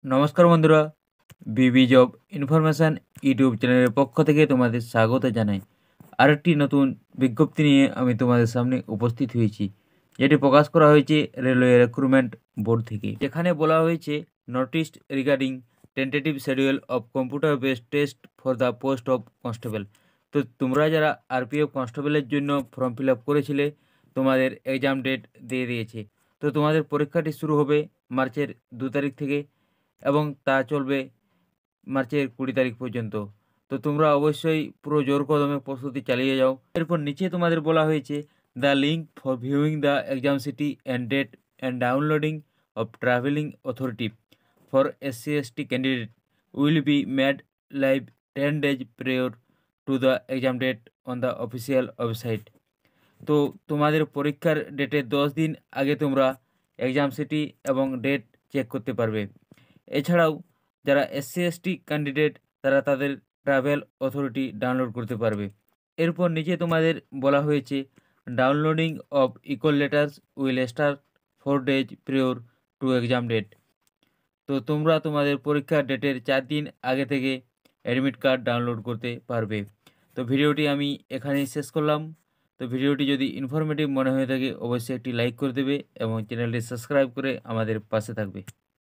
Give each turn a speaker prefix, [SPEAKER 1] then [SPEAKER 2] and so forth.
[SPEAKER 1] নমস্কার বন্ধুরা, বিবি job information YouTube চ্যানেলের পক্ষ থেকে তোমাদের স্বাগত জানাই। আরেকটি নতুন বিজ্ঞপ্তি নিয়ে আমি তোমাদের সামনে উপস্থিত হয়েছি, যেটি প্রকাশ করা হয়েছে রেলওয়ে রিক্রুটমেন্ট বোর্ড থেকে। এখানে বলা হয়েছে notice regarding tentative schedule of computer based test for the post of constable. তো তোমরা যারা আরপিএফ কনস্টেবলের জন্য ফর্ম ফিল আপ করেছিলে, তোমাদের এক্সাম ডেট দিয়ে দিয়েছে। তো তোমাদের পরীক্ষাটি শুরু হবে মার্চের 2 তারিখ থেকে এবং তা চলবে মার্চের 20 তারিখ পর্যন্ত। তো তোমরা অবশ্যই পুরো জোর কদমে প্রস্তুতি চালিয়ে যাও। এরপর নিচে তোমাদের বলা হয়েছে the link for viewing the exam city and date and downloading of travelling authority for SC/ST candidate will be made live 10 days prior to the exam date on the official website. তো তোমাদের পরীক্ষার ডেটের 10 দিন আগে তোমরা exam city এবং date check করতে পারবে। এছাড়াও যারা SC/ST ক্যান্ডিডেট তারা তাদের ট্রাভেল অথরিটি ডাউনলোড করতে পারবে। এরপর নিচে তোমাদের বলা হয়েছে downloading of e call letters will start 4 days prior to exam date. তো তোমরা তোমাদের পরীক্ষার ডেটের 4 দিন আগে থেকে অ্যাডমিট কার্ড ডাউনলোড করতে পারবে। তো ভিডিওটি আমি এখানেই শেষ করলাম। তো ভিডিওটি যদি ইনফরমেটিভ মনে হয়ে থাকে অবশ্যই একটি লাইক করে দেবে এবং চ্যানেলটি সাবস্ক্রাইব করে আমাদের পাশে থাকবে।